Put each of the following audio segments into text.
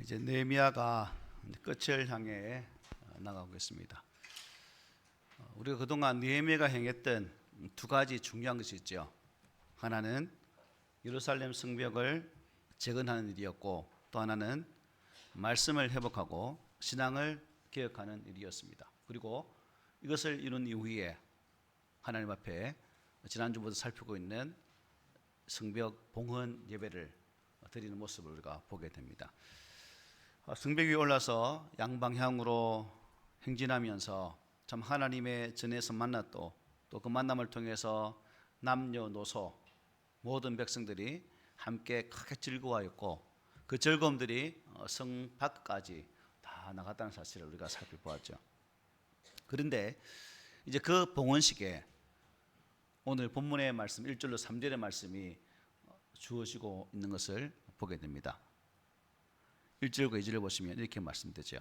이제 느헤미야가 끝을 향해 나가고 있습니다. 우리가 그동안 느헤미야가 행했던 두 가지 중요한 것이 있죠. 하나는 예루살렘 성벽을 재건하는 일이었고, 또 하나는 말씀을 회복하고 신앙을 개혁하는 일이었습니다. 그리고 이것을 이룬 이후에 하나님 앞에 지난주부터 살피고 있는 성벽 봉헌 예배를 드리는 모습을 우리가 보게 됩니다. 성벽 위에 올라서 양방향으로 행진하면서 참 하나님의 전에서 만났고, 또 그 만남을 통해서 남녀노소 모든 백성들이 함께 크게 즐거워했고, 그 즐거움들이 성 밖까지 다 나갔다는 사실을 우리가 살펴보았죠. 그런데 이제 그 봉헌식에 오늘 본문의 말씀 1절로 3절의 말씀이 주어지고 있는 것을 보게 됩니다. 1절과 2절을 보시면 이렇게 말씀되죠.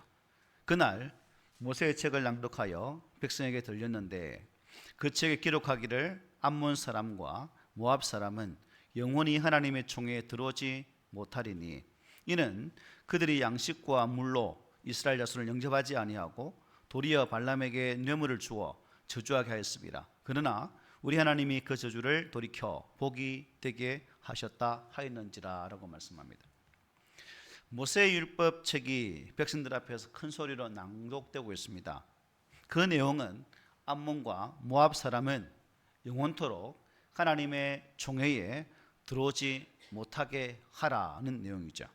그날 모세의 책을 낭독하여 백성에게 들렸는데, 그 책에 기록하기를 암몬 사람과 모압 사람은 영원히 하나님의 총회에 들어오지 못하리니, 이는 그들이 양식과 물로 이스라엘 자손을 영접하지 아니하고 도리어 발람에게 뇌물을 주어 저주하게 하였습니다. 그러나 우리 하나님이 그 저주를 돌이켜 복이 되게 하셨다 하였는지라 라고 말씀합니다. 모세의 율법 책이 백성들 앞에서 큰 소리로 낭독되고 있습니다. 그 내용은 암몬과 모압 사람은 영원토록 하나님의 총회에 들어오지 못하게 하라는 내용이죠.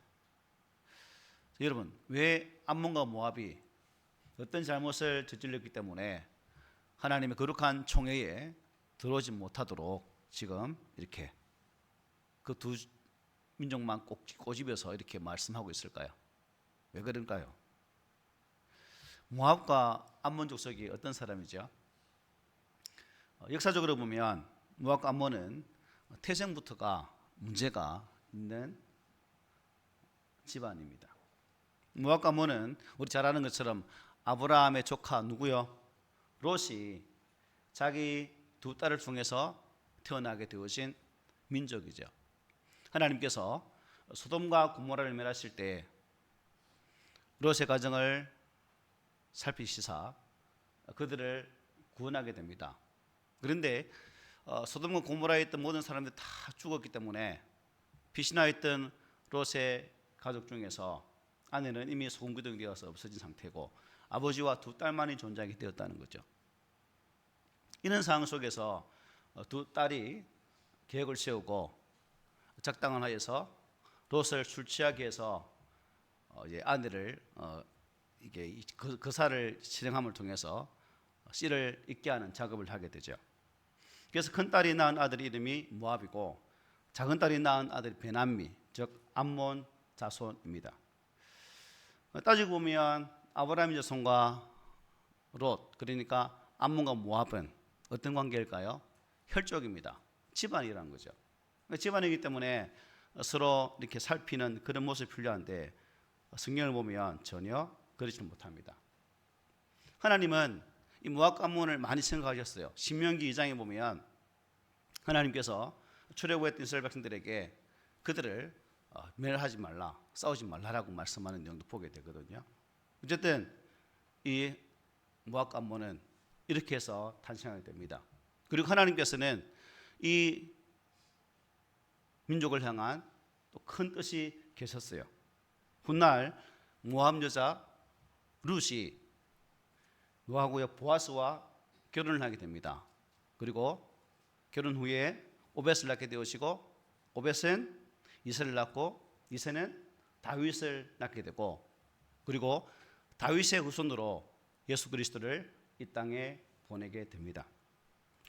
여러분, 왜 암몬과 모압이 어떤 잘못을 저질렀기 때문에 하나님의 거룩한 총회에 들어오지 못하도록 지금 이렇게 그 두 민족만 꼭 꼬집어서 이렇게 말씀하고 있을까요? 왜 그럴까요? 모압과 암몬 족속이 어떤 사람이죠? 역사적으로 보면 모압과 암몬은 태생부터가 문제가 있는 집안입니다. 모압과 암몬은 우리 잘 아는 것처럼 아브라함의 조카 누구요? 롯이 자기 두 딸을 통해서 태어나게 되어진 민족이죠. 하나님께서 소돔과 고모라를 멸하실 때 롯의 가정을 살피시사 그들을 구원하게 됩니다. 그런데 소돔과 고모라에 있던 모든 사람들이 다 죽었기 때문에 피신하였던 롯의 가족 중에서 아내는 이미 소금기둥이 되어서 없어진 상태고, 아버지와 두 딸만이 존재하게 되었다는 거죠. 이런 상황 속에서 두 딸이 계획을 세우고 작당을 하여서 롯을 술 취하게 해서 이제 아내를 이게 거사를 실행함을 통해서 씨를 잊게 하는 작업을 하게 되죠. 그래서 큰 딸이 낳은 아들 이름이 모압이고, 작은 딸이 낳은 아들이 베남미, 즉 암몬 자손입니다. 따지고 보면 아브라함의 자손과 롯, 그러니까 암몬과 모압은 어떤 관계일까요? 혈족입니다. 집안이라는 거죠. 집안이기 때문에 서로 이렇게 살피는 그런 모습이 필요한데, 성경을 보면 전혀 그렇지 못합니다. 하나님은 이 모압과 암몬을 많이 생각하셨어요. 신명기 2장에 보면 하나님께서 출애굽했던 이스라엘 백성들에게 그들을 멸하지 말라, 싸우지 말라라고 말씀하는 내용도 보게 되거든요. 어쨌든 이 모압과 암몬은 이렇게 해서 탄생하게 됩니다. 그리고 하나님께서는 이 민족을 향한 또 큰 뜻이 계셨어요. 훗날 모압 여자 룻이 노아하고 보아스와 결혼을 하게 됩니다. 그리고 결혼 후에 오벳을 낳게 되어지고, 오벳은 이새를 낳고, 이새는 다윗을 낳게 되고, 그리고 다윗의 후손으로 예수 그리스도를 이 땅에 보내게 됩니다.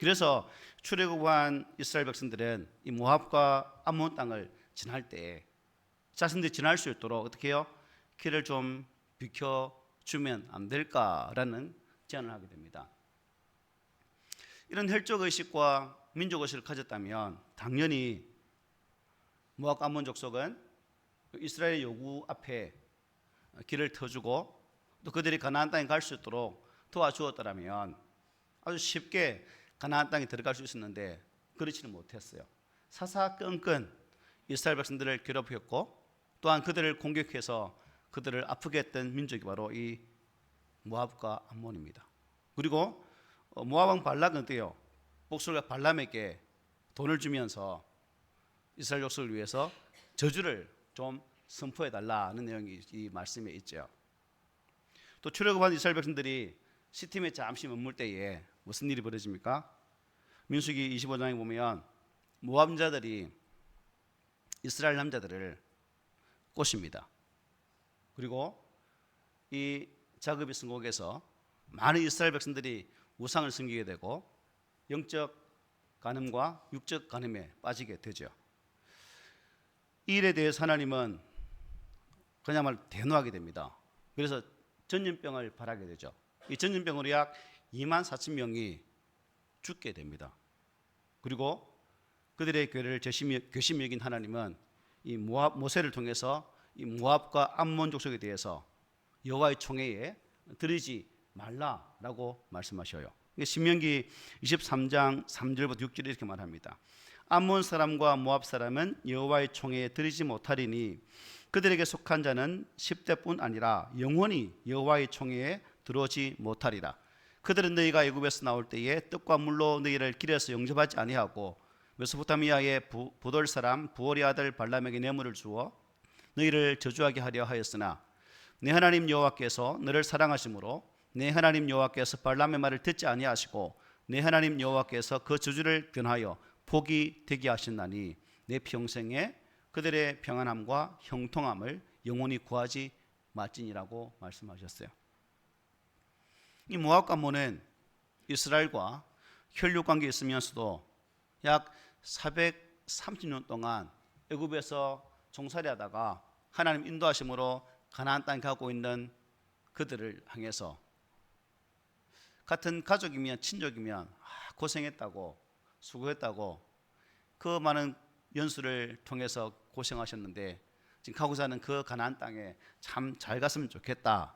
그래서 출애굽한 이스라엘 백성들은 이 모압과 암몬 땅을 지날 때 자신들이 지날 수 있도록 어떻게 해요? 길을 좀 비켜주면 안 될까라는 제안을 하게 됩니다. 이런 혈족의식과 민족의식을 가졌다면 당연히 모압과 암몬 족속은 이스라엘의 요구 앞에 길을 터주고, 또 그들이 가나안 땅에 갈 수 있도록 도와주었더라면 아주 쉽게 가나안 땅에 들어갈 수 있었는데 그렇지는 못했어요. 사사건건 이스라엘 백성들을 괴롭혔고, 또한 그들을 공격해서 그들을 아프게 했던 민족이 바로 이 모압과 암몬입니다. 그리고 모압 왕 발락은 어때요? 복수가 발람에게 돈을 주면서 이스라엘 족속을 위해서 저주를 좀 선포해 달라는 내용이 이 말씀에 있죠. 또 출애굽한 이스라엘 백성들이 시팀에 잠시 머물 때에 무슨 일이 벌어집니까? 민수기 25장에 보면 모압자들이 이스라엘 남자들을 꼬십니다. 그리고 이 자급이 성공해서 많은 이스라엘 백성들이 우상을 섬기게 되고 영적 간음과 육적 간음에 빠지게 되죠. 이 일에 대해서 하나님은 그야말로 대노하게 됩니다. 그래서 전염병을 발하게 되죠. 이 전염병으로 약 2만 4천 명이 죽게 됩니다. 그리고 그들의 교회를 교심히 여긴 하나님은 이 모압 모세를 통해서 이 모압과 암몬 족속에 대해서 여호와의 총회에 들이지 말라라고 말씀하셔요. 신명기 23장 3절부터 6절에 이렇게 말합니다. 암몬 사람과 모압 사람은 여호와의 총회에 들이지 못하리니 그들에게 속한 자는 10대뿐 아니라 영원히 여호와의 총회에 들어오지 못하리라. 그들은 너희가 애굽에서 나올 때에 떡과 물로 너희를 길에서 영접하지 아니하고 메소포타미아의 부돌 사람 부올의 아들 발람에게 뇌물을 주어 너희를 저주하게 하려 하였으나 내 하나님 여호와께서 너를 사랑하심으로 내 하나님 여호와께서 발람의 말을 듣지 아니하시고 내 하나님 여호와께서 그 저주를 변하여 복이 되게 하셨나니 내 평생에 그들의 평안함과 형통함을 영원히 구하지 말지니라고 말씀하셨어요. 이 모압과 암몬은 이스라엘과 혈육 관계에 있으면서도 약 430년 동안 애굽에서 종살이 하다가 하나님 인도하심으로 가나안 땅에 가고 있는 그들을 향해서 같은 가족이면 친족이면 고생했다고 수고했다고 그 많은 연수를 통해서 고생하셨는데 지금 가고자 하는 그 가나안 땅에 참 잘 갔으면 좋겠다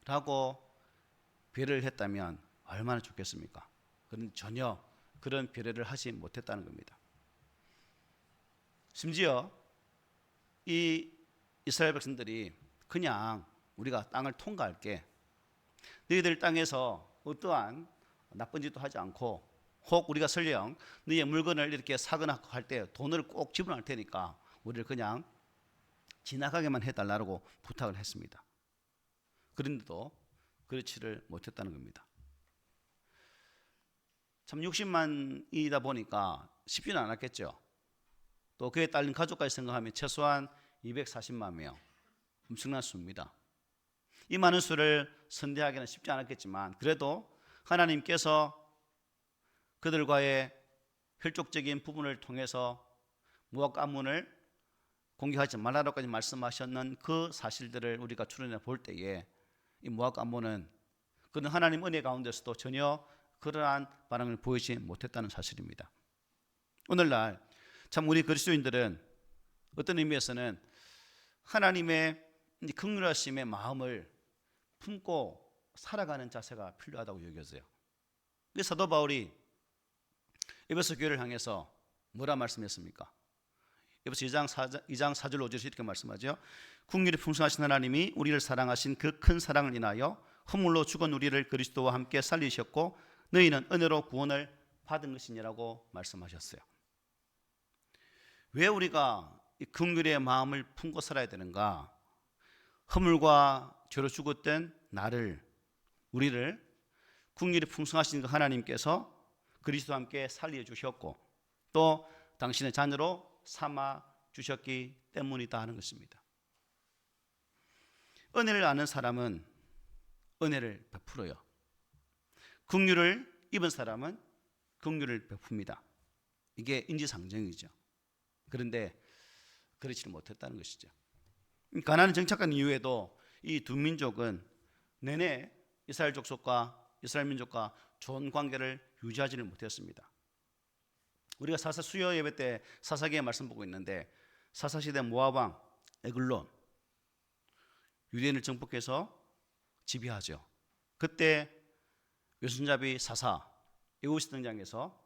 라고 배려를 했다면 얼마나 좋겠습니까? 그런 전혀 그런 배려를 하지 못했다는 겁니다. 심지어 이 이스라엘 백성들이 그냥 우리가 땅을 통과할게, 너희들 땅에서 어떠한 나쁜 짓도 하지 않고 혹 우리가 설령 너희의 물건을 이렇게 사거나 할 때 돈을 꼭 지불할 테니까 우리를 그냥 지나가게만 해달라고 부탁을 했습니다. 그런데도 그렇지를 못했다는 겁니다. 참 60만이다 보니까 쉽지는 않았겠죠. 또 그에 딸린 가족까지 생각하면 최소한 240만 명, 엄청난 수입니다. 이 많은 수를 선대하기는 쉽지 않았겠지만 그래도 하나님께서 그들과의 혈족적인 부분을 통해서 모압과 암몬을 공격하지 말라고까지 말씀하셨는 그 사실들을 우리가 추론해 볼 때에 이 모압과 암몬은 그런 하나님 은혜 가운데서도 전혀 그러한 반응을 보이지 못했다는 사실입니다. 오늘날 참 우리 그리스도인들은 어떤 의미에서는 하나님의 긍휼하심의 마음을 품고 살아가는 자세가 필요하다고 여겨져요. 사도 바울이 에베소 교회를 향해서 뭐라 말씀했습니까? 에베소 2장 4절 5절에서 이렇게 말씀하죠. 긍휼이 풍성하신 하나님이 우리를 사랑하신 그 큰 사랑을 인하여 허물로 죽은 우리를 그리스도와 함께 살리셨고 너희는 은혜로 구원을 받은 것이니라고 말씀하셨어요. 왜 우리가 이 긍휼의 마음을 품고 살아야 되는가? 허물과 죄로 죽었던 우리를 긍휼이 풍성하신 그 하나님께서 그리스도와 함께 살려주셨고 또 당신의 자녀로 삼아 주셨기 때문이다 하는 것입니다. 은혜를 아는 사람은 은혜를 베풀어요. 긍휼을 입은 사람은 긍휼을 베풉니다. 이게 인지상정이죠. 그런데 그렇지는 못했다는 것이죠. 가나안에 정착한 이후에도 이 두 민족은 내내 이스라엘 족속과 이스라엘 민족과 좋은 관계를 유지하지는 못했습니다. 우리가 사사 수요 예배 때 사사기의 말씀 보고 있는데 사사시대 모압 왕 에글론 유대인을 정복해서 지배하죠. 그때 외손잡이 사사 에우스 등장해서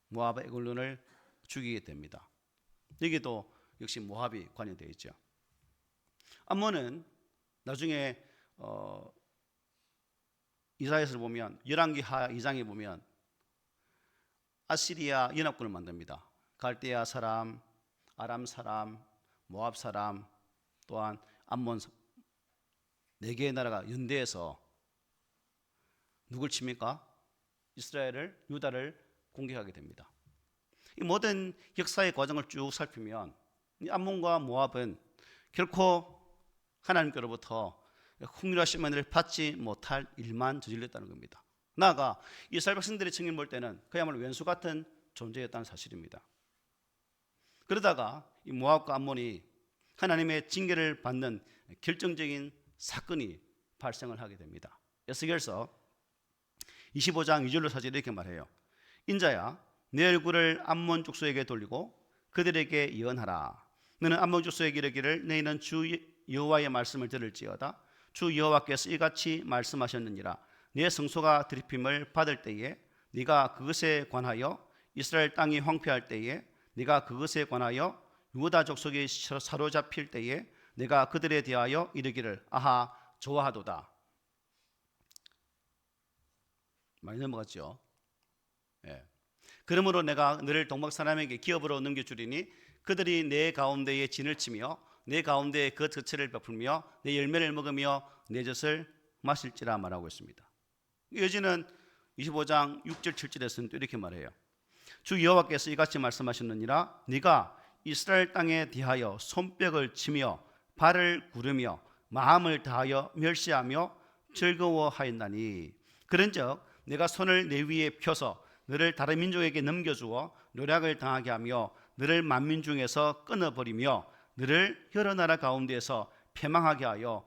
모압 에글론을 죽이게 됩니다. 여기도 역시 모압이 관여되어 있죠. 암몬은 나중에 이사야서를 보면 열왕기하 2장에 보면 아시리아 연합군을 만듭니다. 갈대아 사람, 아람 사람, 모압 사람, 또한 암몬 4개의 나라가 연대해서 누굴 칩니까? 이스라엘을, 유다를 공격하게 됩니다. 이 모든 역사의 과정을 쭉 살피면 이 암몬과 모압은 결코 하나님께로부터 흥률하신 은혜를 받지 못할 일만 저질렀다는 겁니다. 나아가 이스라엘 백성들의 측면 볼 때는 그야말로 왼수 같은 존재였다는 사실입니다. 그러다가 이 모압과 암몬이 하나님의 징계를 받는 결정적인 사건이 발생을 하게 됩니다. 에스겔서 25장 2절로 4절에 이렇게 말해요. 인자야, 내 얼굴을 암몬 족속에게 돌리고 그들에게 예언하라. 너는 암몬 족속에게 이르기를 너희는 주 여호와의 말씀을 들을지어다. 주 여호와께서 이같이 말씀하셨느니라. 네 성소가 드리핌을 받을 때에 네가 그것에 관하여 이스라엘 땅이 황폐할 때에 네가 그것에 관하여 유다 족속이 사로잡힐 때에 내가 그들에 대하여 이르기를 아하 좋아하도다. 많이 넘어갔죠. 예. 그러므로 내가 너를 동방 사람에게 기업으로 넘겨주리니 그들이 내 가운데에 진을 치며 내 가운데에 그 젖을 베풀며 내 열매를 먹으며 내 젖을 마실지라 말하고 있습니다. 여지는 25장 6절 7절에서는 또 이렇게 말해요. 주 여호와께서 이같이 말씀하셨느니라. 네가 이스라엘 땅에 대하여 손뼉을 치며 발을 구르며 마음을 다하여 멸시하며 즐거워하였나니 그런즉 내가 손을 내 위에 펴서 너를 다른 민족에게 넘겨주어 노략을 당하게 하며 너를 만민 중에서 끊어버리며 너를 여러 나라 가운데에서 패망하게 하여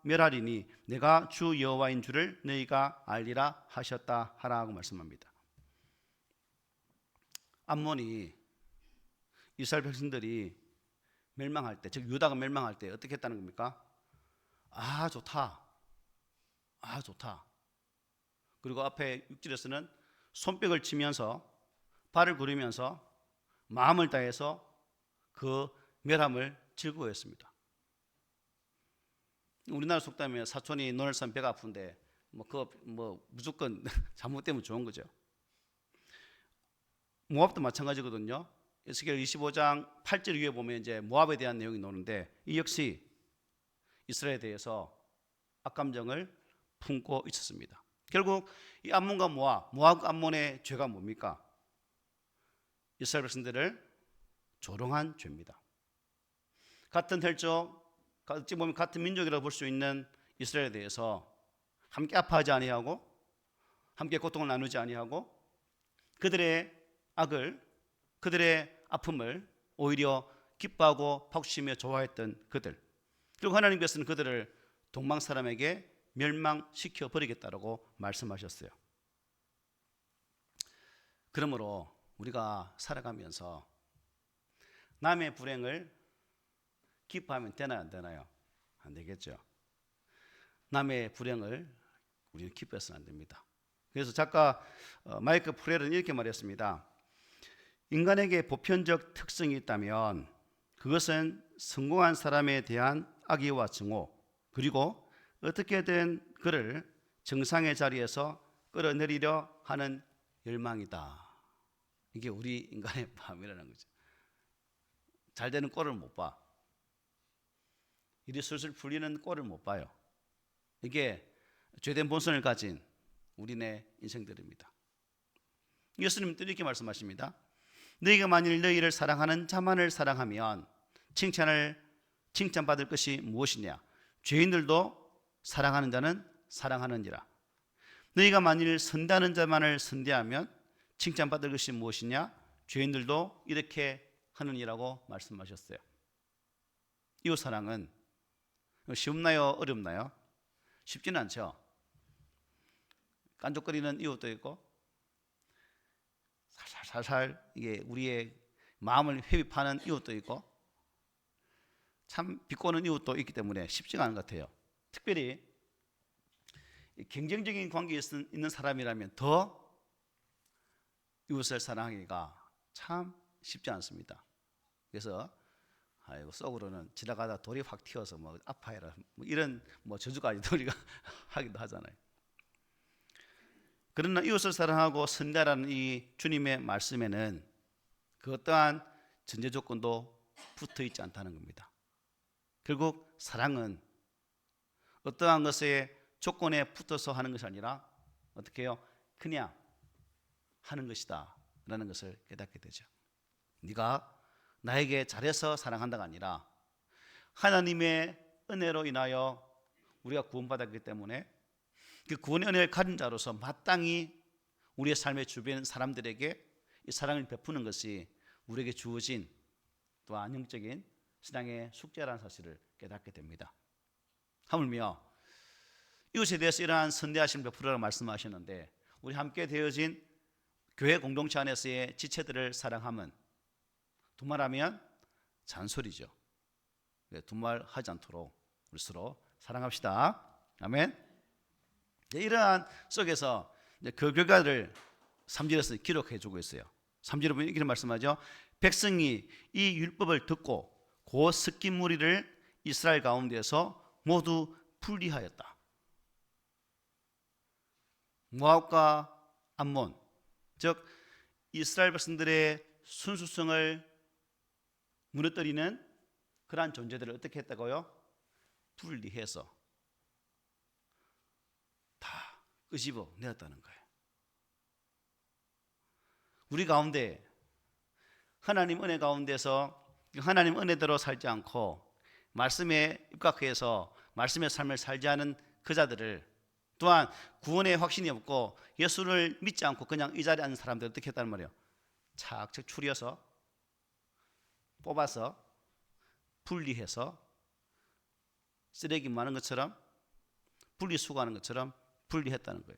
멸하리니 내가 주 여호와인 줄을 너희가 알리라 하셨다 하라고 말씀합니다. 암몬이 이스라엘 백성들이 멸망할 때, 즉 유다가 멸망할 때 어떻게 했다는 겁니까? 아 좋다, 아 좋다. 그리고 앞에 6절에서는 손뼉을 치면서 발을 구르면서 마음을 다해서 그 멸함을 즐거워했습니다. 우리나라 속담에 사촌이 논을 싸면 배가 아픈데 무조건 잘못되면 좋은 거죠. 모압도 마찬가지거든요. 에스겔 25장 8절 위에 보면 이제 모압에 대한 내용이 나오는데 이 역시 이스라엘에 대해서 악감정을 품고 있었습니다. 결국 이 암몬과 모압과 암몬의 죄가 뭡니까? 이스라엘 백성들을 조롱한 죄입니다. 같은 혈족, 어찌 보면 같은 민족이라고 볼 수 있는 이스라엘에 대해서 함께 아파하지 아니하고 함께 고통을 나누지 아니하고 그들의 악을, 그들의 아픔을 오히려 기뻐하고 박수치며 좋아했던 그들. 그리고 하나님께서는 그들을 동방 사람에게 멸망시켜 버리겠다라고 말씀하셨어요. 그러므로 우리가 살아가면서 남의 불행을 기뻐하면 되나요, 안 되나요? 안 되겠죠. 남의 불행을 우리는 기뻐해서는 안 됩니다. 그래서 작가 마이크 프렐은 이렇게 말했습니다. 인간에게 보편적 특성이 있다면 그것은 성공한 사람에 대한 악의와 증오, 그리고 어떻게든 그를 정상의 자리에서 끌어내리려 하는 열망이다. 이게 우리 인간의 마음이라는 거죠. 잘 되는 꼴을 못 봐. 일이 술술 풀리는 꼴을 못 봐요. 이게 죄된 본성을 가진 우리네 인생들입니다. 예수님도 이렇게 말씀하십니다. 너희가 만일 너희를 사랑하는 자만을 사랑하면 칭찬받을 것이 무엇이냐? 죄인들도 사랑하는 자는 사랑하느니라. 너희가 만일 선대하는 자만을 선대하면 칭찬받을 것이 무엇이냐? 죄인들도 이렇게 하느니라고 말씀하셨어요. 이웃사랑은 쉽나요? 어렵나요? 쉽지는 않죠. 깐족거리는 이웃도 있고 살살 이게 우리의 마음을 회비하는 이웃도 있고 참 비꼬는 이웃도 있기 때문에 쉽지가 않은 것 같아요. 특별히 경쟁적인 관계에 있는 사람이라면 더 이웃을 사랑하기가 참 쉽지 않습니다. 그래서 아이고 속으로는 지나가다 돌이 확 튀어서 뭐 아파해라 뭐 이런 뭐 저주까지도 우리가 하기도 하잖아요. 그러나 이웃을 사랑하고 선대하라는 이 주님의 말씀에는 그 어떠한 전제 조건도 붙어 있지 않다는 겁니다. 결국 사랑은 어떠한 것에 조건에 붙어서 하는 것이 아니라 어떻게 해요? 그냥 하는 것이다 라는 것을 깨닫게 되죠. 네가 나에게 잘해서 사랑한다가 아니라 하나님의 은혜로 인하여 우리가 구원받았기 때문에 그 구원의 은혜를 가진 자로서 마땅히 우리의 삶의 주변 사람들에게 이 사랑을 베푸는 것이 우리에게 주어진 또한 영적인 신앙의 숙제라는 사실을 깨닫게 됩니다. 하물며 이웃에 대해서 이러한 선대하심을 베푸라고 말씀하셨는데 우리 함께 되어진 교회 공동체 안에서의 지체들을 사랑함은 두말하면 잔소리죠. 두말 하지 않도록 우리 서로 사랑합시다. 아멘. 이러한 속에서 그 결과를 3절에서 기록해 주고 있어요. 3절에 보면 이렇게 말씀하죠. 백성이 이 율법을 듣고 그 섞인 무리를 이스라엘 가운데서 모두 분리하였다. 모압과 암몬, 즉 이스라엘 백성들의 순수성을 무너뜨리는 그러한 존재들을 어떻게 했다고요? 분리해서 다 끄집어 내었다는 거예요. 우리 가운데 하나님 은혜 가운데서 하나님 은혜대로 살지 않고 말씀에 입각해서 말씀의 삶을 살지 않은 그 자들을, 또한 구원의 확신이 없고 예수를 믿지 않고 그냥 이 자리에 앉은 사람들 어떻게 했단 말이에요? 착착 추려서 뽑아서 분리해서 쓰레기 많은 것처럼 분리수거하는 것처럼 분리했다는 거예요.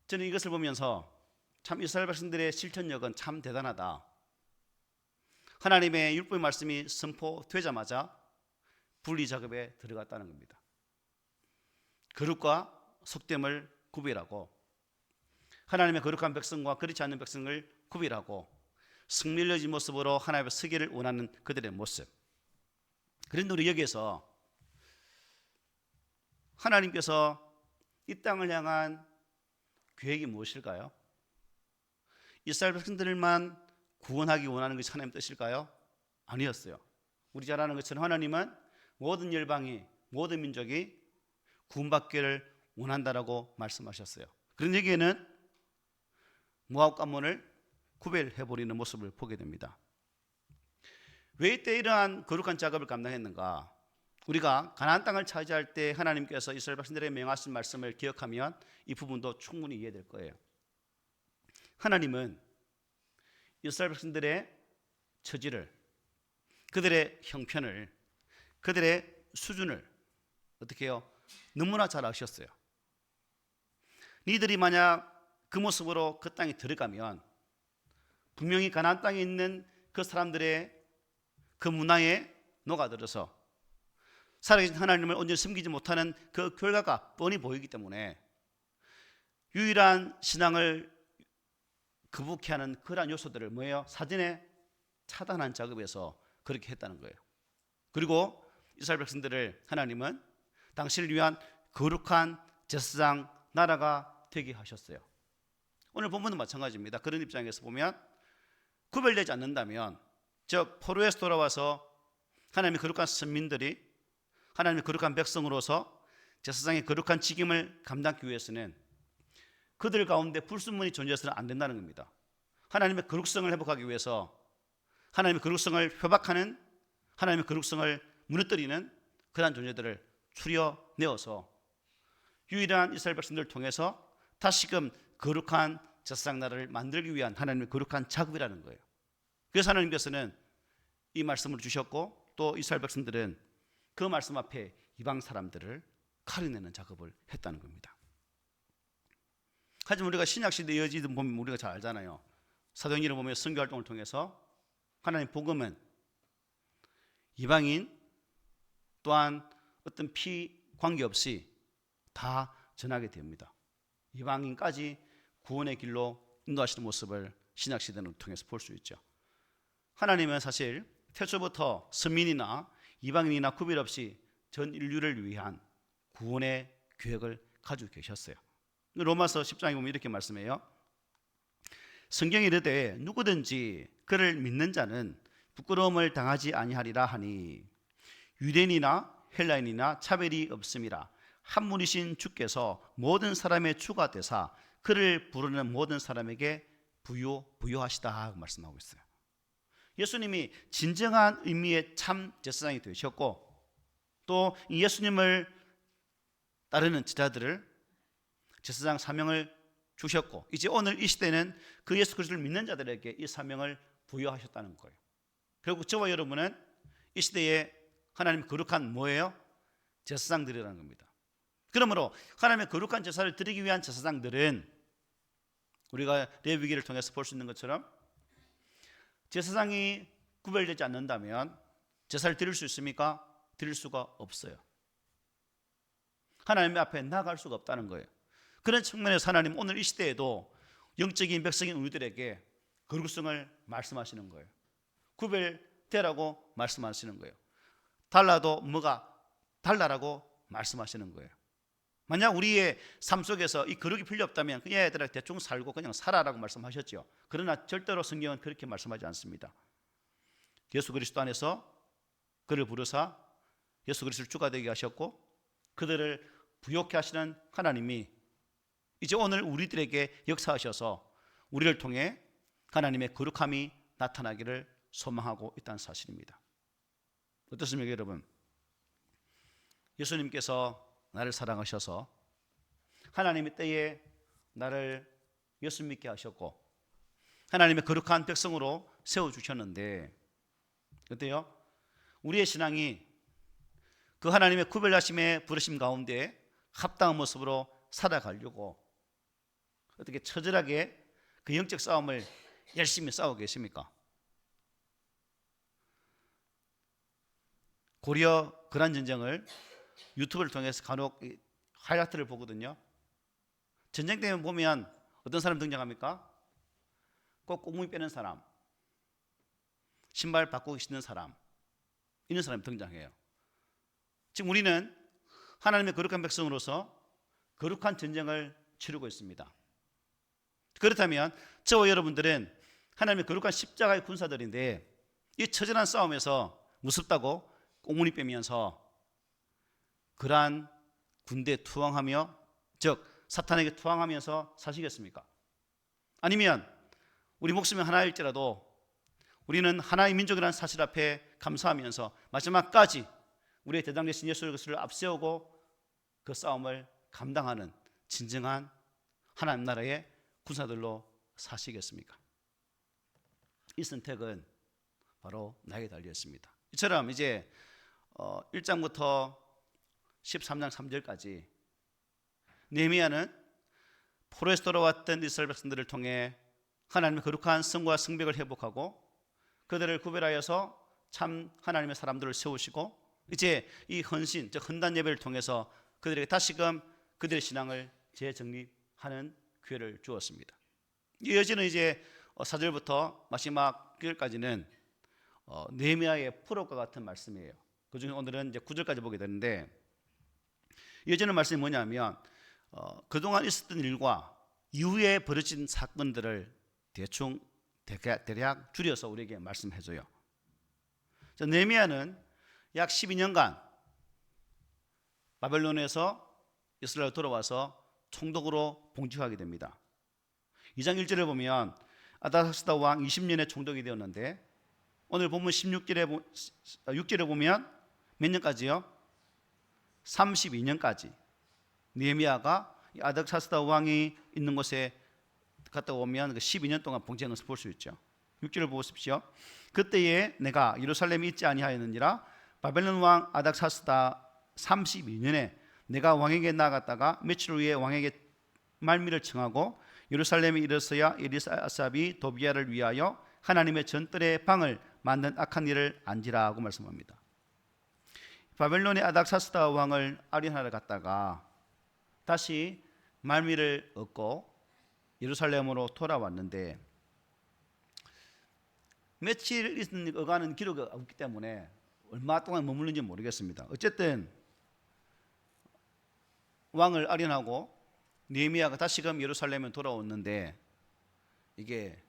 저는 이것을 보면서 참 이스라엘 백성들의 실천력은 참 대단하다. 하나님의 율법의 말씀이 선포되자마자 분리 작업에 들어갔다는 겁니다. 거룩과 속됨을 구별하고 하나님의 거룩한 백성과 그렇지 않는 백성을 구별하고 승리를 모습으로 하나님의 서기를 원하는 그들의 모습. 그런데 우리 여기에서 하나님께서 이 땅을 향한 계획이 무엇일까요? 이스라엘 백성들만 구원하기 원하는 것이 하나님의 뜻일까요? 아니었어요. 우리 잘 아는 것처럼 하나님은 모든 열방이, 모든 민족이 구원받기를 원한다라고 말씀하셨어요. 그런 얘기에는 모압과 암몬을 구별해버리는 모습을 보게 됩니다. 왜 이때 이러한 거룩한 작업을 감당했는가? 우리가 가나안 땅을 차지할 때 하나님께서 이스라엘 백성들에게 명하신 말씀을 기억하면 이 부분도 충분히 이해될 거예요. 하나님은 이스라엘 백성들의 처지를, 그들의 형편을, 그들의 수준을 어떻게 해요? 너무나 잘 아셨어요. 니들이 만약 그 모습으로 그 땅에 들어가면 분명히 가나안 땅에 있는 그 사람들의 그 문화에 녹아들어서 살아계신 하나님을 온전히 섬기지 못하는 그 결과가 뻔히 보이기 때문에 유일한 신앙을 거북해 하는 그러한 요소들을 뭐예요? 사전에 차단한 작업에서 그렇게 했다는 거예요. 그리고 이스라엘 백성들을 하나님은 당신을 위한 거룩한 제사장 나라가 되게 하셨어요. 오늘 본문도 마찬가지입니다. 그런 입장에서 보면 구별되지 않는다면, 즉 포로에서 돌아와서 하나님의 거룩한 선민들이 하나님의 거룩한 백성으로서 제사장의 거룩한 직임을 감당하기 위해서는 그들 가운데 불순물이 존재해서는 안 된다는 겁니다. 하나님의 거룩성을 회복하기 위해서 하나님의 거룩성을 회박하는, 하나님의 거룩성을 무너뜨리는 그러한 존재들을 추려내어서 유일한 이스라엘 백성들을 통해서 다시금 거룩한 제사장 나라를 만들기 위한 하나님의 거룩한 작업이라는 거예요. 그래서 하나님께서는 이 말씀을 주셨고, 또 이스라엘 백성들은 그 말씀 앞에 이방 사람들을 가려내는 작업을 했다는 겁니다. 하지만 우리가 신약시대 이어지든 보면 우리가 잘 알잖아요. 사도행전을 보면 선교활동을 통해서 하나님 복음은 이방인 또한 어떤 피 관계없이 다 전하게 됩니다. 이방인까지 구원의 길로 인도하시는 모습을 신약시대를 통해서 볼 수 있죠. 하나님은 사실 태초부터 서민이나 이방인이나 구별 없이 전 인류를 위한 구원의 계획을 가지고 계셨어요. 로마서 10장에 보면 이렇게 말씀해요. 성경이 이르되 누구든지 그를 믿는 자는 부끄러움을 당하지 아니하리라 하니 유대인이나 헬라인이나 차별이 없음이라 한 분이신 주께서 모든 사람의 주가 되사 그를 부르는 모든 사람에게 부요하시다 말씀하고 있어요. 예수님이 진정한 의미의 참 제사장이 되셨고 또 이 예수님을 따르는 제자들을 제사장 사명을 주셨고 이제 오늘 이 시대는 그 예수 그리스도를 믿는 자들에게 이 사명을 부여하셨다는 거예요. 결국 저와 여러분은 이 시대에 하나님의 거룩한 뭐예요? 제사장들이라는 겁니다. 그러므로 하나님의 거룩한 제사를 드리기 위한 제사장들은 우리가 레위기를 통해서 볼 수 있는 것처럼 제사장이 구별되지 않는다면 제사를 드릴 수 있습니까? 드릴 수가 없어요. 하나님 앞에 나아갈 수가 없다는 거예요. 그런 측면에서 하나님 오늘 이 시대에도 영적인 백성인 우리들에게 거룩성을 말씀하시는 거예요. 구별되라고 말씀하시는 거예요. 달라도 뭐가 달라라고 말씀하시는 거예요. 만약 우리의 삶 속에서 이 거룩이 필요 없다면 그냥 애들아 대충 살고 그냥 살아라고 말씀하셨죠. 그러나 절대로 성경은 그렇게 말씀하지 않습니다. 예수 그리스도 안에서 그를 부르사 예수 그리스도를 주가 되게 하셨고 그들을 부욕케 하시는 하나님이 이제 오늘 우리들에게 역사하셔서 우리를 통해 하나님의 거룩함이 나타나기를 소망하고 있다는 사실입니다. 어떻습니까 여러분? 예수님께서 나를 사랑하셔서 하나님의 때에 나를 예수 믿게 하셨고 하나님의 거룩한 백성으로 세워주셨는데 어때요? 우리의 신앙이 그 하나님의 구별하심의 부르심 가운데 합당한 모습으로 살아가려고 어떻게 처절하게 그 영적 싸움을 열심히 싸우고 계십니까? 고려 그란 전쟁을 유튜브를 통해서 간혹 하이라이트를 보거든요. 전쟁 때문에 보면 어떤 사람 등장합니까? 꼭 꽁무니 빼는 사람, 신발 바꾸기 신는 사람, 이런 사람이 등장해요. 지금 우리는 하나님의 거룩한 백성으로서 거룩한 전쟁을 치르고 있습니다. 그렇다면 저와 여러분들은 하나님의 거룩한 십자가의 군사들인데 이 처절한 싸움에서 무섭다고 꽁무니 빼면서 그러한 군대에 투항하며 즉 사탄에게 투항하면서 사시겠습니까? 아니면 우리 목숨이 하나일지라도 우리는 하나의 민족이라는 사실 앞에 감사하면서 마지막까지 우리의 대장 되신 예수 그리스도를 앞세우고 그 싸움을 감당하는 진정한 하나님 나라의 군사들로 사시겠습니까? 이 선택은 바로 나에게 달려있습니다. 이처럼 이제 1장부터 13장 3절까지 느헤미야는 포로에서 돌아왔던 이스라엘 백성들을 통해 하나님의 거룩한 성과 성벽을 회복하고 그들을 구별하여서 참 하나님의 사람들을 세우시고 이제 이 헌신, 즉 헌단 예배를 통해서 그들에게 다시금 그들의 신앙을 재정립하는 기회를 주었습니다. 이 여지는 이제 4절부터 마지막 9절까지는 느헤미야의 프로과 같은 말씀이에요. 그중에 오늘은 이제 9절까지 보게 되는데 이어지는 말씀이 뭐냐면 그동안 있었던 일과 이후에 벌어진 사건들을 대충 대략 줄여서 우리에게 말씀해줘요. 느헤미야는 약 12년간 바벨론에서 이스라엘 돌아와서 총독으로 봉직하게 됩니다. 2장 1절에 보면 아닥사스다 왕 20년에 총독이 되었는데 오늘 본문 6절에 보면 몇 년까지요? 32년까지 느헤미야가 아닥사스다 왕이 있는 곳에 갔다 오면 12년 동안 봉직한 것을 볼 수 있죠. 6절을 보십시오. 그때에 내가 예루살렘에 있지 아니하였느니라 바벨론 왕 아닥사스다 32년에 내가 왕에게 나아갔다가 며칠 후에 왕에게 말미를 청하고 예루살렘에 이르러서야 엘리아삽이 도비야를 위하여 하나님의 전뜰의 방을 만든 악한 일을 안지라고 말씀합니다. 바벨론의 아닥사스다 왕을 아련하러 갔다가 다시 말미를 얻고 예루살렘으로 돌아왔는데 며칠 있는 어가는 기록이 없기 때문에 얼마 동안 머물는지 모르겠습니다. 어쨌든 왕을 아련하고 느헤미야가 다시금 예루살렘에 돌아왔는데 이게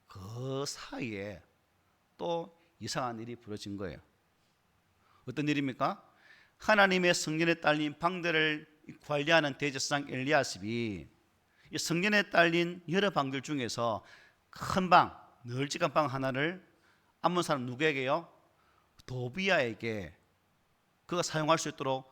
그 사이에 또 이상한 일이 벌어진 거예요. 어떤 일입니까? 하나님의 성전에 딸린 방들을 관리하는 대제사장 엘리야십이 이 성전에 딸린 여러 방들 중에서 큰 방, 널찍한 방 하나를 암몬 사람 누구에게요? 도비야에게 그가 사용할 수 있도록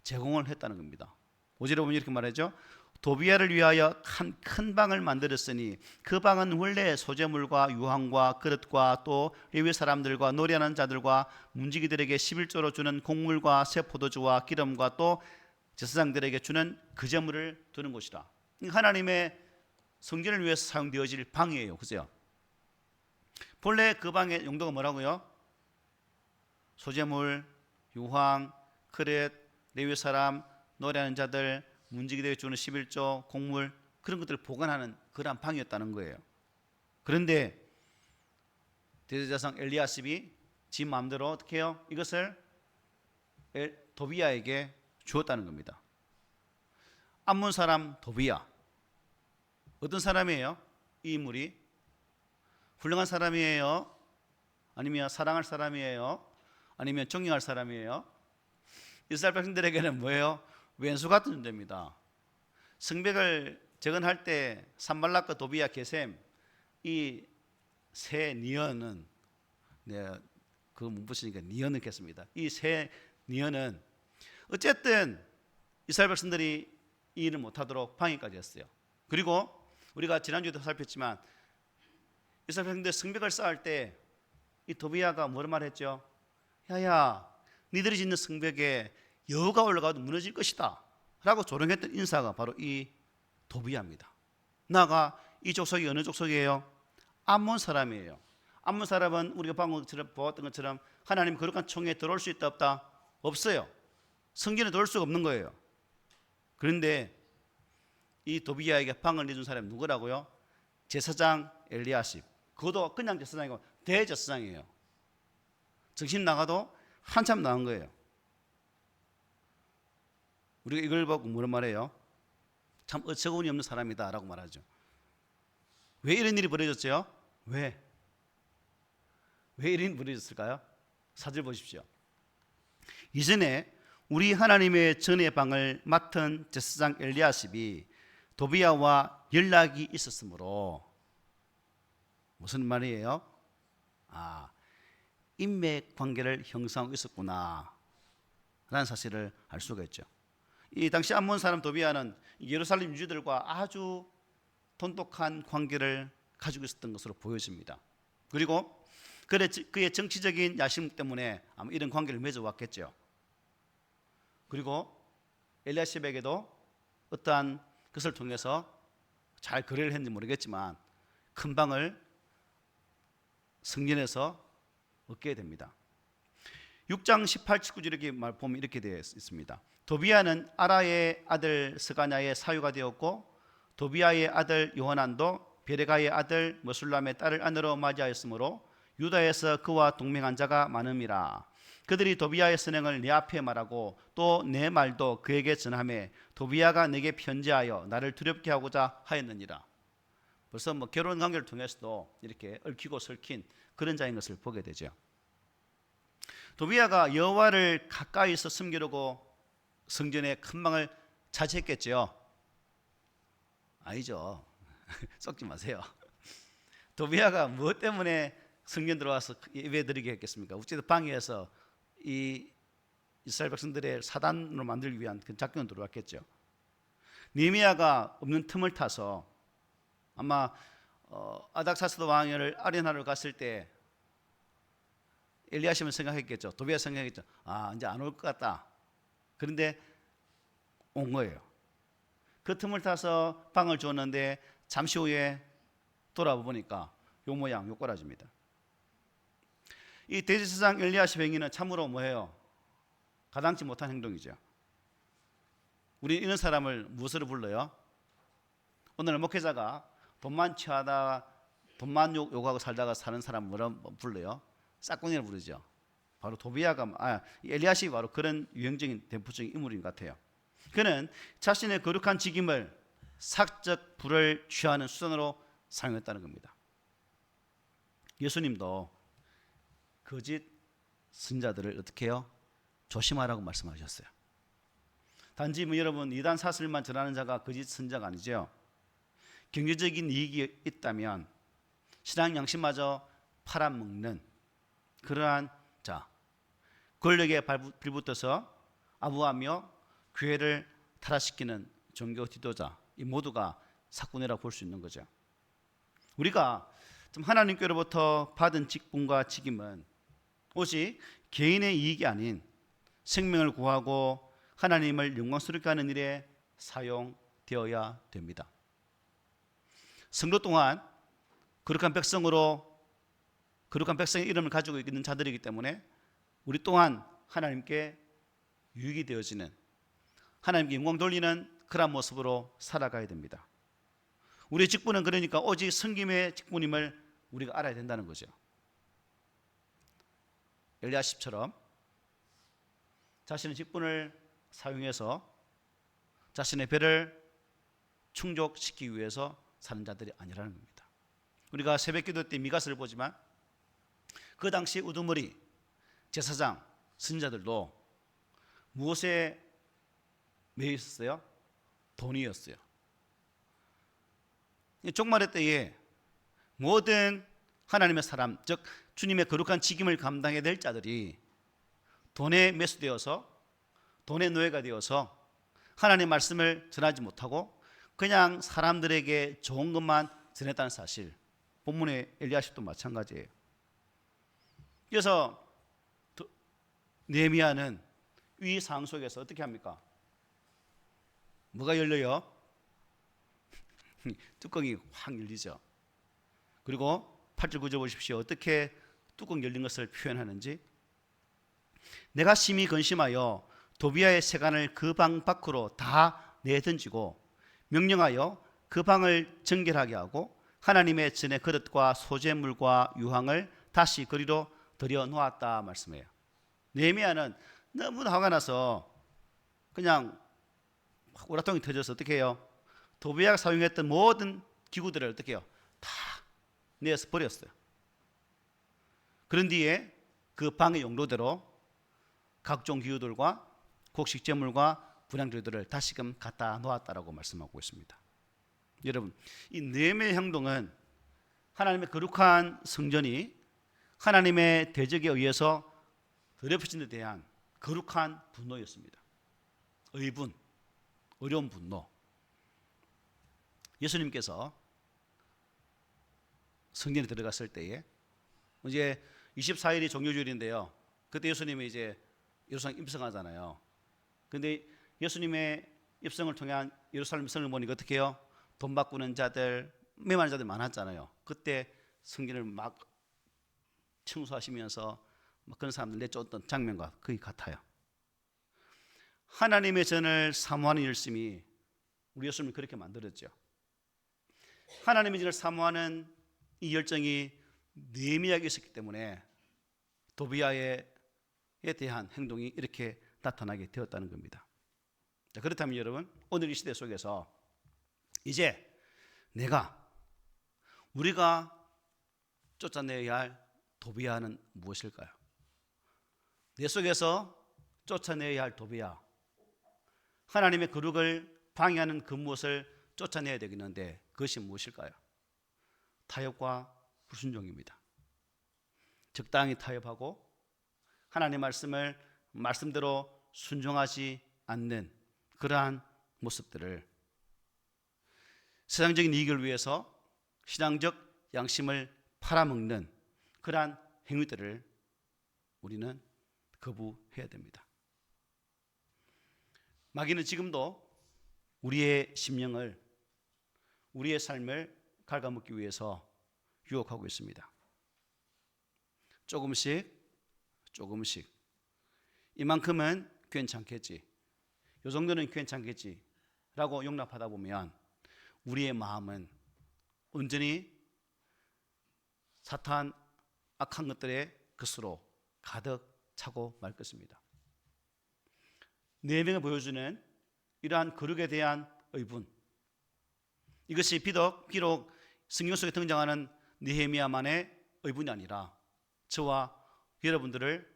제공을 했다는 겁니다. 5절에 보면 이렇게 말하죠. 도비야를 위하여 한 큰 방을 만들었으니 그 방은 원래 소재물과 유황과 그릇과 또 레위 사람들과 노래하는 자들과 문지기들에게 11조로 주는 곡물과 새 포도주와 기름과 또 제사장들에게 주는 그 제물을 두는 곳이라. 하나님의 성전을 위해서 사용되어질 방이에요. 그죠? 본래 그 방의 용도가 뭐라고요? 소재물, 유황, 그릇, 레위 사람, 노래하는 자들, 문지기들에게 주는 11조, 곡물 그런 것들을 보관하는 그러한 방이었다는 거예요. 그런데 대제사장 엘리야십이 지 마음대로 어떻게 해요? 이것을 도비야에게 주었다는 겁니다. 암몬 사람 도비야, 어떤 사람이에요? 이 인물이 훌륭한 사람이에요? 아니면 사랑할 사람이에요? 아니면 존경할 사람이에요? 이스라엘 백성들에게는 뭐예요? 왼수 같은 존재입니다. 성벽을 재건할 때 산발락과 도비야 게셈 이 세 니언은 내가 그거 못 보시니까 니언을 겠습니다. 이 세 니언은 어쨌든 이스라엘 백성들이 이 일을 못하도록 방해까지 했어요. 그리고 우리가 지난주에도 살폈지만 이스라엘 백성들 성벽을 쌓을 때 이 도비야가 뭐를 말했죠? 야야, 니들이 짓는 성벽에 여호가 올라가도 무너질 것이다 라고 조롱했던 인사가 바로 이 도비야입니다. 나가 이 족속이 어느 족속이에요? 암몬 사람이에요. 암몬 사람은 우리가 방금 보았던 것처럼 하나님 거룩한 총회에 들어올 수 있다 없다? 없어요. 성전에 들어올 수가 없는 거예요. 그런데 이 도비야에게 방을 내준 사람이 누구라고요? 제사장 엘리야십. 그것도 그냥 제사장이고 대제사장이에요. 정신 나가도 한참 나은 거예요. 우리가 이걸 보고 뭐라 말해요? 참 어처구니 없는 사람이다 라고 말하죠. 왜 이런 일이 벌어졌죠? 왜 이런 일이 벌어졌을까요? 4절 보십시오. 이전에 우리 하나님의 전의 방을 맡은 제사장 엘리야십이 도비야와 연락이 있었으므로 무슨 말이에요? 인맥 관계를 형성하고 있었구나 라는 사실을 알 수가 있죠. 이 당시 암몬 사람 도비야는 예루살렘 유지들과 아주 돈독한 관계를 가지고 있었던 것으로 보여집니다. 그리고 그의 정치적인 야심 때문에 아마 이런 관계를 맺어왔겠죠. 그리고 엘리야십에게도 어떠한 것을 통해서 잘 거래를 했는지 모르겠지만 큰 방을 성전에서 얻게 됩니다. 6장 18, 19절 이렇게 보면 이렇게 되어 있습니다. 도비야는 아라의 아들 스가냐의 사유가 되었고 도비야의 아들 요하난도 베레가의 아들 머술람의 딸을 아내로 맞이하였으므로 유다에서 그와 동맹한 자가 많음이라. 그들이 도비야의 선행을 내 앞에 말하고 또 내 말도 그에게 전하매 도비야가 내게 편지하여 나를 두렵게 하고자 하였느니라. 벌써 결혼 관계를 통해서도 이렇게 얽히고 설킨 그런 자인 것을 보게 되죠. 도비야가 여호와를 가까이서 섬기려고 성전의 큰 방을 차지했겠죠. 아니죠. 썩지 마세요. 도비야가 무엇 때문에 성전 들어와서 예배 드리게 했겠습니까? 어쨌든 방해해서 이 이스라엘 백성들의 사단으로 만들기 위한 그 작전으로 들어왔겠죠. 느헤미야가 없는 틈을 타서 아마 아닥사스도 왕을 아련하러 갔을 때 엘리야십은 생각했겠죠. 도비야 생각했겠죠. 이제 안 올 것 같다. 그런데 온 거예요. 그 틈을 타서 방을 주었는데 잠시 후에 돌아보니까 요 모양, 요 꼬라지입니다. 이 대제사장 엘리야십 행위는 참으로 뭐예요? 가당치 못한 행동이죠. 우리 이런 사람을 무엇으로 불러요? 오늘 목회자가 돈만 취하다 돈만 요구하고 살다가 사는 사람 뭐라 불러요? 싹군이라고 부르죠. 바로 도비야가 엘리야십이 바로 그런 유형적인 대표적인 인물인 것 같아요. 그는 자신의 거룩한 직임을 사적 부를 취하는 수단으로 사용했다는 겁니다. 예수님도 거짓 선자들을 어떻게 해요? 조심하라고 말씀하셨어요. 단지 여러분 이단 사실만 전하는 자가 거짓 선자가 아니죠. 경제적인 이익이 있다면 신앙 양심마저 팔아먹는 그러한 자, 권력에 빌붙어서 아부하며 교회를 타락시키는 종교 지도자, 이 모두가 사꾼이라고 볼 수 있는 거죠. 우리가 하나님께로부터 받은 직분과 직임은 오직 개인의 이익이 아닌 생명을 구하고 하나님을 영광스럽게 하는 일에 사용되어야 됩니다. 성도 또한 거룩한 백성의 이름을 가지고 있는 자들이기 때문에 우리 또한 하나님께 유익이 되어지는, 하나님께 영광 돌리는 그런 모습으로 살아가야 됩니다. 우리의 직분은 그러니까 오직 섬김의 직분임을 우리가 알아야 된다는 거죠. 엘리야십처럼 자신의 직분을 사용해서 자신의 배를 충족시키기 위해서 사는 자들이 아니라는 겁니다. 우리가 새벽기도 때 미가서를 보지만 그 당시 우두머리 제사장 선지자들도 무엇에 매여 있었어요? 돈이었어요. 종말의 때에 모든 하나님의 사람, 즉 주님의 거룩한 직임을 감당해야 될 자들이 돈에 매수되어서 돈의 노예가 되어서 하나님의 말씀을 전하지 못하고 그냥 사람들에게 좋은 것만 전했다는 사실, 본문의 엘리야십도 마찬가지예요. 그래서 느헤미야는 이 상황 속에서 어떻게 합니까? 뭐가 열려요? 뚜껑이 확 열리죠. 그리고 8절 9절 보십시오. 어떻게 뚜껑 열린 것을 표현하는지. 내가 심히 근심하여 도비야의 세간을 그 방 밖으로 다 내던지고 명령하여 그 방을 정결하게 하고 하나님의 전의 그릇과 소재물과 유황을 다시 거리로 들여 놓았다 말씀해요. 느헤미야는 너무나 화가 나서 그냥 오라통이 터져서 어떻게 해요? 도비야가 사용했던 모든 기구들을 어떻게 해요? 다 내서 버렸어요. 그런 뒤에 그 방의 용도대로 각종 기구들과 곡식제물과 분향재들을 다시금 갖다 놓았다라고 말씀하고 있습니다. 여러분, 이 느헤미야의 행동은 하나님의 거룩한 성전이 하나님의 대적에 의해서 더럽혀진 데 대한 거룩한 분노였습니다. 의분, 어려운 분노. 예수님께서 성전에 들어갔을 때에 이제 24일이 종료주일인데요. 그때 예수님이 이제 예루살렘 입성하잖아요. 근데 예수님의 입성을 통한 예루살렘 성을 보니까 어떻게 해요? 돈 바꾸는 자들, 메마른 자들 많았잖아요. 그때 성전을 막 청소하시면서 그런 사람들 내쫓던 장면과 거의 같아요. 하나님의 전을 사모하는 열심이 우리 예수님을 그렇게 만들었죠. 하나님의 전을 사모하는 이 열정이 느헤미야에게 있었기 때문에 도비야에 대한 행동이 이렇게 나타나게 되었다는 겁니다. 자, 그렇다면 여러분, 오늘 이 시대 속에서 이제 우리가 쫓아내야 할 도비야는 무엇일까요? 내 속에서 쫓아내야 할 도비야, 하나님의 거룩을 방해하는 그 무엇을 쫓아내야 되겠는데 그것이 무엇일까요? 타협과 불순종입니다. 적당히 타협하고 하나님의 말씀을 말씀대로 순종하지 않는 그러한 모습들을, 세상적인 이익을 위해서 신앙적 양심을 팔아먹는 그러한 행위들을 우리는 거부해야 됩니다. 마귀는 지금도 우리의 심령을, 우리의 삶을 갉아먹기 위해서 유혹하고 있습니다. 조금씩 이만큼은 괜찮겠지, 이 정도는 괜찮겠지 라고 용납하다 보면 우리의 마음은 온전히 사탄 악한 것들의 것으로 가득 차고 말 것입니다. 느헤미야가 보여주는 이러한 거룩에 대한 의분, 이것이 비록 성경 속에 등장하는 느헤미야만의 의분이 아니라 저와 여러분들을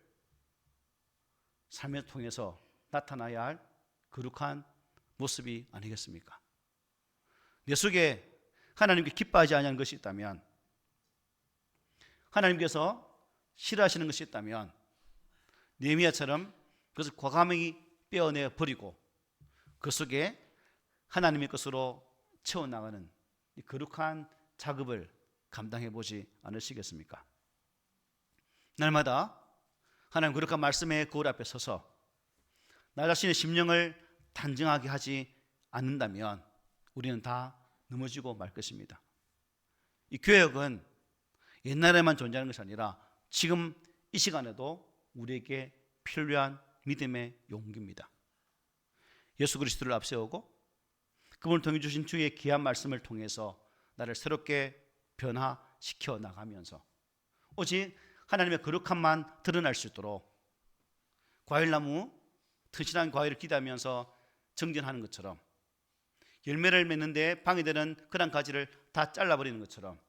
삶을 통해서 나타나야 할 거룩한 모습이 아니겠습니까? 내 속에 하나님께 기뻐하지 않는 것이 있다면, 하나님께서 싫어하시는 것이 있다면 느헤미야처럼 그것을 과감히 빼어내 버리고 그 속에 하나님의 것으로 채워나가는 이 거룩한 작업을 감당해 보지 않으시겠습니까? 날마다 하나님 거룩한 말씀의 거울 앞에 서서 나 자신의 심령을 단정하게 하지 않는다면 우리는 다 넘어지고 말 것입니다. 이 교역은 옛날에만 존재하는 것이 아니라 지금 이 시간에도 우리에게 필요한 믿음의 용기입니다. 예수 그리스도를 앞세우고 그분을 통해 주신 주의 귀한 말씀을 통해서 나를 새롭게 변화시켜 나가면서 오직 하나님의 거룩함만 드러날 수 있도록 과일나무 튼실한 과일을 기대하면서 정진하는 것처럼 열매를 맺는데 방해되는 그런 가지를 다 잘라버리는 것처럼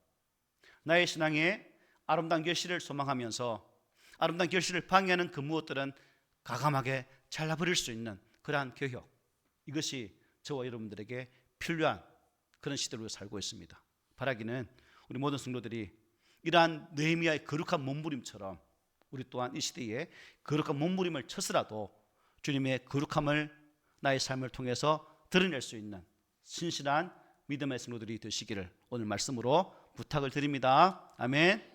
나의 신앙에 아름다운 결실을 소망하면서 아름다운 결실을 방해하는 그 무엇들은 과감하게 잘라버릴 수 있는 그러한 교역, 이것이 저와 여러분들에게 필요한 그런 시대로 살고 있습니다. 바라기는 우리 모든 성도들이 이러한 느헤미야의 거룩한 몸부림처럼 우리 또한 이 시대에 거룩한 몸부림을 쳐서라도 주님의 거룩함을 나의 삶을 통해서 드러낼 수 있는 신실한 믿음의 성도들이 되시기를 오늘 말씀으로 부탁을 드립니다. 아멘.